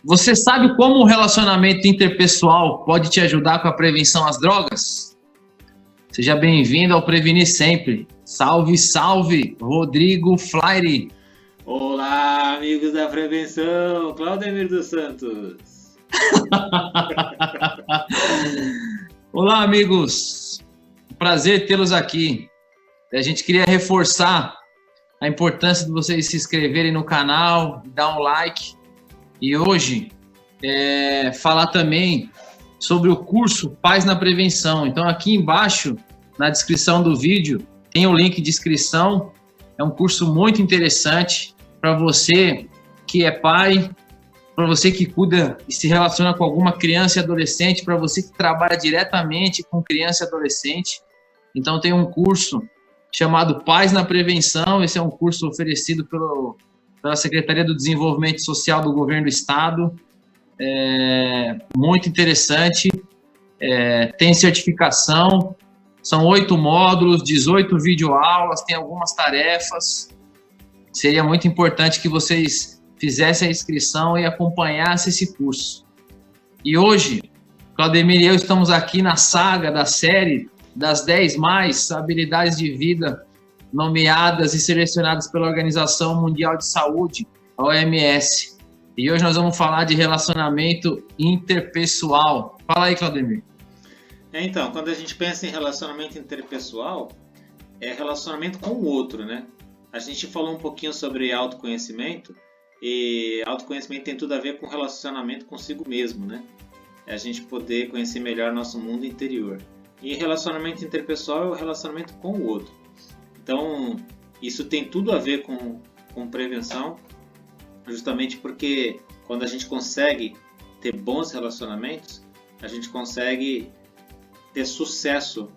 Você sabe como o relacionamento interpessoal pode te ajudar com a prevenção às drogas? Seja bem-vindo ao Prevenir Sempre. Salve, salve, Rodrigo Flaire. Olá, amigos da prevenção, Claudemir dos Santos. Olá, amigos. Prazer tê-los aqui. A gente queria reforçar a importância de vocês se inscreverem no canal, dar um like. E hoje, falar também sobre o curso Paz na Prevenção. Então, aqui embaixo, na descrição do vídeo, tem o link de inscrição. É um curso muito interessante para você que é pai, para você que cuida e se relaciona com alguma criança e adolescente, para você que trabalha diretamente com criança e adolescente. Então, tem um curso chamado Paz na Prevenção. Esse é um curso oferecido pela Secretaria do Desenvolvimento Social do Governo do Estado. Muito interessante. Tem certificação. São 8 módulos, 18 videoaulas, tem algumas tarefas. Seria muito importante que vocês fizessem a inscrição e acompanhassem esse curso. E hoje, Claudemir e eu estamos aqui na saga da série das 10 mais habilidades de vida nomeadas e selecionadas pela Organização Mundial de Saúde, a OMS. E hoje nós vamos falar de relacionamento interpessoal. Fala aí, Claudemir. Então, quando a gente pensa em relacionamento interpessoal, é relacionamento com o outro, né? A gente falou um pouquinho sobre autoconhecimento, e autoconhecimento tem tudo a ver com relacionamento consigo mesmo, né? É a gente poder conhecer melhor nosso mundo interior. E relacionamento interpessoal é o relacionamento com o outro. Então, isso tem tudo a ver com prevenção, justamente porque quando a gente consegue ter bons relacionamentos, a gente consegue ter sucesso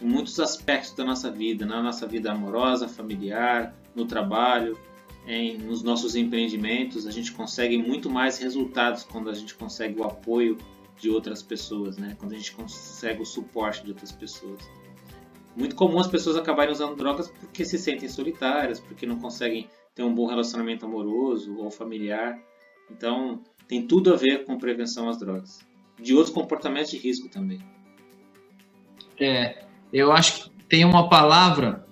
em muitos aspectos da nossa vida, na nossa vida amorosa, familiar, no trabalho, nos nossos empreendimentos. A gente consegue muito mais resultados quando a gente consegue o apoio de outras pessoas, né? Quando a gente consegue o suporte de outras pessoas. Muito comum as pessoas acabarem usando drogas porque se sentem solitárias, porque não conseguem ter um bom relacionamento amoroso ou familiar. Então, tem tudo a ver com prevenção às drogas. De outros comportamentos de risco também. Eu acho que tem uma palavra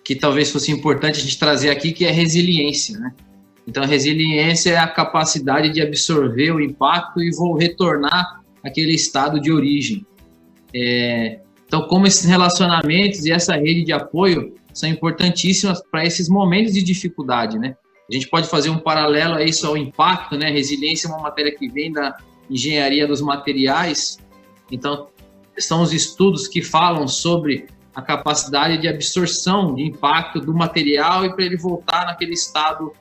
que talvez fosse importante a gente trazer aqui, que é resiliência, né? Então, a resiliência é a capacidade de absorver o impacto e retornar àquele estado de origem. Então, como esses relacionamentos e essa rede de apoio são importantíssimas para esses momentos de dificuldade, né? A gente pode fazer um paralelo a isso, ao impacto, né? Resiliência é uma matéria que vem da engenharia dos materiais. Então, são os estudos que falam sobre a capacidade de absorção de impacto do material e para ele voltar naquele estado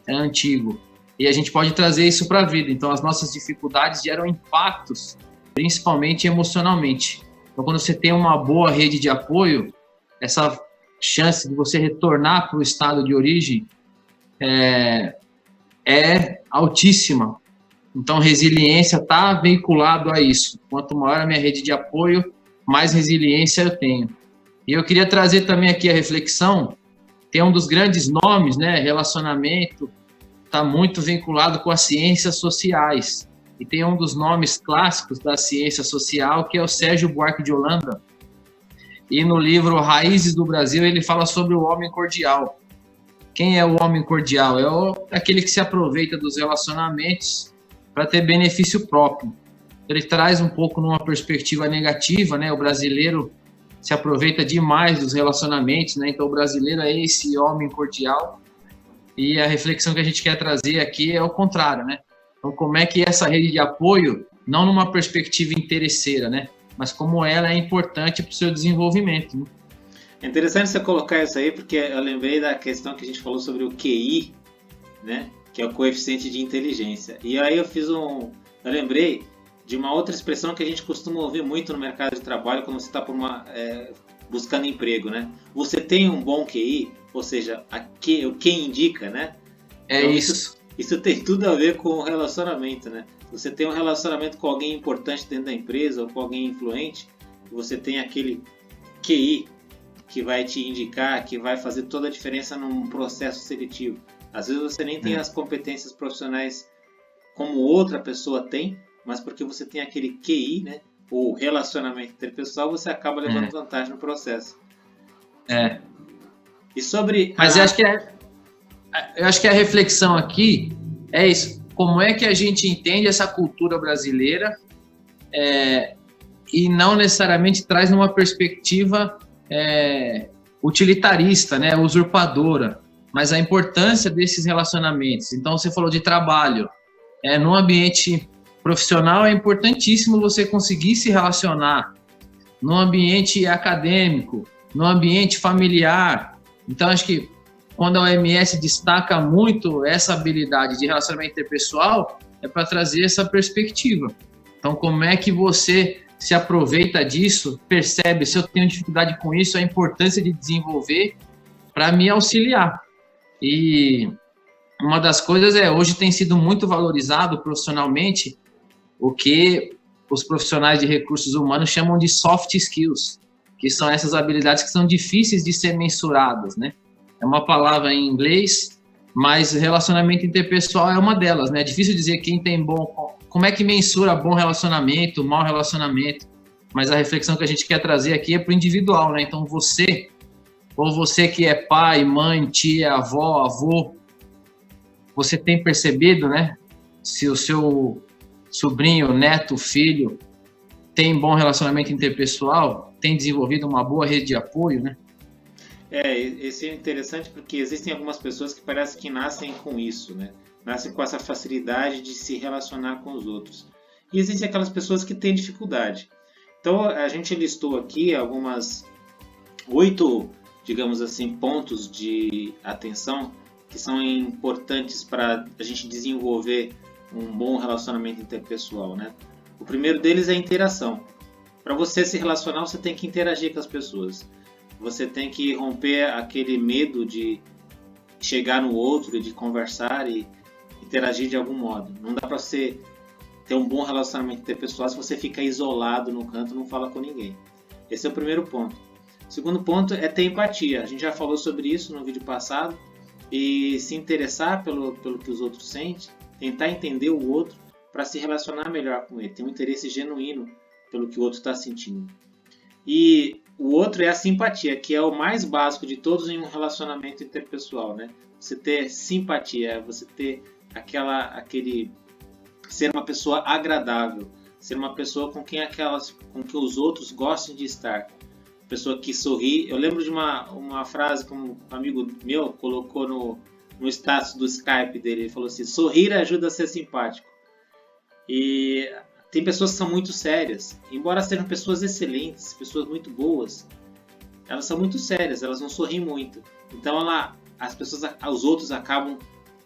antigo. E a gente pode trazer isso para a vida. Então, as nossas dificuldades geram impactos, principalmente emocionalmente. Então, quando você tem uma boa rede de apoio, essa chance de você retornar para o estado de origem é altíssima. Então, resiliência está vinculado a isso. Quanto maior a minha rede de apoio, mais resiliência eu tenho. E eu queria trazer também aqui a reflexão. Tem um dos grandes nomes, né? Relacionamento está muito vinculado com as ciências sociais. E tem um dos nomes clássicos da ciência social, que é o Sérgio Buarque de Holanda. E no livro Raízes do Brasil, ele fala sobre o homem cordial. Quem é o homem cordial? É aquele que se aproveita dos relacionamentos para ter benefício próprio. Ele traz um pouco numa perspectiva negativa, né? O brasileiro se aproveita demais dos relacionamentos, né? Então, o brasileiro é esse homem cordial. E a reflexão que a gente quer trazer aqui é o contrário, né? Então, como é que essa rede de apoio, não numa perspectiva interesseira, né? Mas como ela é importante para o seu desenvolvimento, né? É interessante você colocar isso aí, porque eu lembrei da questão que a gente falou sobre o QI, né? Que é o coeficiente de inteligência. E aí eu lembrei de uma outra expressão que a gente costuma ouvir muito no mercado de trabalho quando você está buscando emprego, né? Você tem um bom QI, ou seja, o que indica, né? Então, isso. Isso tem tudo a ver com o relacionamento, né? Você tem um relacionamento com alguém importante dentro da empresa ou com alguém influente, você tem aquele QI que vai te indicar, que vai fazer toda a diferença num processo seletivo. Às vezes você nem tem as competências profissionais como outra pessoa tem, mas porque você tem aquele QI, né? O relacionamento interpessoal, você acaba levando vantagem no processo. E sobre Mas eu acho que a reflexão aqui é isso. Como é que a gente entende essa cultura brasileira e não necessariamente traz numa perspectiva utilitarista, né, usurpadora, mas a importância desses relacionamentos. Então, você falou de trabalho. No ambiente profissional é importantíssimo você conseguir se relacionar. No ambiente acadêmico, no ambiente familiar. Então, acho que quando a OMS destaca muito essa habilidade de relacionamento interpessoal, é para trazer essa perspectiva. Então, como é que você se aproveita disso, percebe, se eu tenho dificuldade com isso, a importância de desenvolver para me auxiliar. E uma das coisas hoje tem sido muito valorizado profissionalmente o que os profissionais de recursos humanos chamam de soft skills, que são essas habilidades que são difíceis de ser mensuradas, né? É uma palavra em inglês, mas relacionamento interpessoal é uma delas, né? É difícil dizer quem tem como é que mensura bom relacionamento, mau relacionamento, mas a reflexão que a gente quer trazer aqui é para o individual, né? Então você que é pai, mãe, tia, avó, avô, você tem percebido, né? Se o seu sobrinho, neto, filho tem bom relacionamento interpessoal, tem desenvolvido uma boa rede de apoio, né? Esse é interessante porque existem algumas pessoas que parece que nascem com isso, né? Nascem com essa facilidade de se relacionar com os outros. E existem aquelas pessoas que têm dificuldade. Então, a gente listou aqui 8, digamos assim, pontos de atenção que são importantes para a gente desenvolver um bom relacionamento interpessoal, né? O primeiro deles é a interação. Para você se relacionar, você tem que interagir com as pessoas. Você tem que romper aquele medo de chegar no outro, de conversar e interagir de algum modo. Não dá para você ter um bom relacionamento interpessoal se você fica isolado no canto e não fala com ninguém. Esse é o primeiro ponto. O segundo ponto é ter empatia. A gente já falou sobre isso no vídeo passado. E se interessar pelo que os outros sentem, tentar entender o outro para se relacionar melhor com ele. Ter um interesse genuíno pelo que o outro está sentindo. E o outro é a simpatia, que é o mais básico de todos em um relacionamento interpessoal, né? Você ter simpatia, você ter aquele ser uma pessoa agradável, ser uma pessoa com quem os outros gostem de estar. Pessoa que sorri. Eu lembro de uma frase que um amigo meu colocou no status do Skype dele. Ele falou assim: sorrir ajuda a ser simpático. E tem pessoas que são muito sérias, embora sejam pessoas excelentes, pessoas muito boas, elas são muito sérias, elas não sorriem muito. Então os outros acabam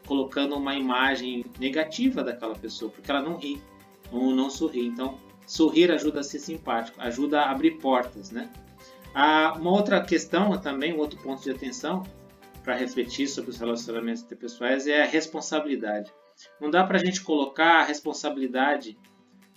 colocando uma imagem negativa daquela pessoa, porque ela não ri ou não sorri. Então, sorrir ajuda a ser simpático, ajuda a abrir portas, né? Uma outra questão também, um outro ponto de atenção para refletir sobre os relacionamentos interpessoais é a responsabilidade. Não dá para a gente colocar a responsabilidade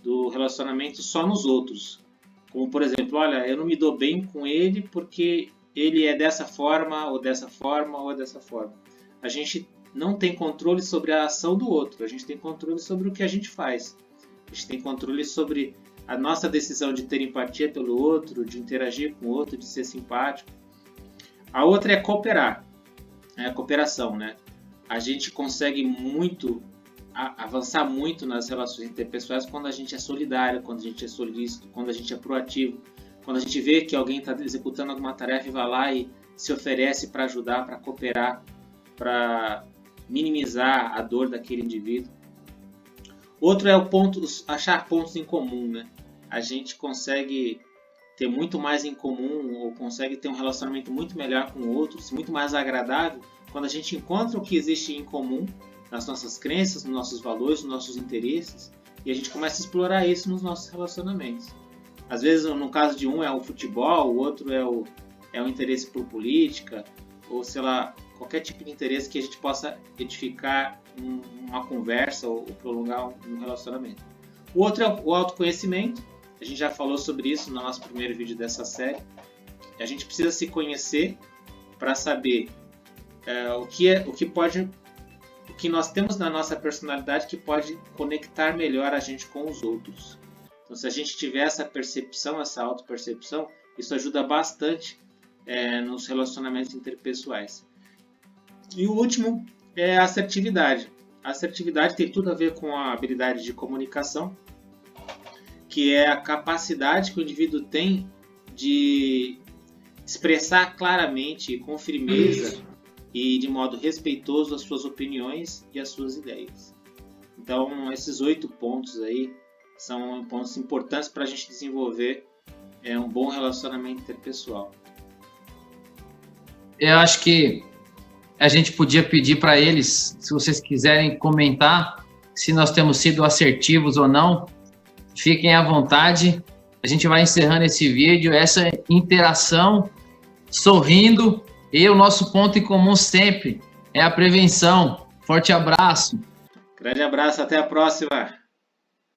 do relacionamento só nos outros. Como, por exemplo, olha, eu não me dou bem com ele porque ele é dessa forma, ou dessa forma, ou dessa forma. A gente não tem controle sobre a ação do outro, a gente tem controle sobre o que a gente faz. A gente tem controle sobre a nossa decisão de ter empatia pelo outro, de interagir com o outro, de ser simpático. A outra é cooperar, é a cooperação, né? A gente consegue avançar muito nas relações interpessoais quando a gente é solidário, quando a gente é solícito, quando a gente é proativo, quando a gente vê que alguém está executando alguma tarefa e vai lá e se oferece para ajudar, para cooperar, para minimizar a dor daquele indivíduo. Outro é achar pontos em comum, né? A gente consegue ter muito mais em comum ou consegue ter um relacionamento muito melhor com o outro, muito mais agradável, quando a gente encontra o que existe em comum nas nossas crenças, nos nossos valores, nos nossos interesses, e a gente começa a explorar isso nos nossos relacionamentos. Às vezes, no caso de um é o futebol, o outro é o interesse por política, ou sei lá, qualquer tipo de interesse que a gente possa edificar uma conversa ou prolongar um relacionamento. O outro é o autoconhecimento. A gente já falou sobre isso no nosso primeiro vídeo dessa série. A gente precisa se conhecer para saber o que que nós temos na nossa personalidade que pode conectar melhor a gente com os outros. Então, se a gente tiver essa percepção, essa autopercepção, isso ajuda bastante nos relacionamentos interpessoais. E o último é a assertividade. A assertividade tem tudo a ver com a habilidade de comunicação, que é a capacidade que o indivíduo tem de expressar claramente, com firmeza e de modo respeitoso as suas opiniões e as suas ideias. Então, esses 8 pontos aí são pontos importantes para a gente desenvolver um bom relacionamento interpessoal. Eu acho que a gente podia pedir para eles, se vocês quiserem comentar, se nós temos sido assertivos ou não, fiquem à vontade. A gente vai encerrando esse vídeo, essa interação, sorrindo, e o nosso ponto em comum sempre é a prevenção. Forte abraço. Grande abraço, até a próxima.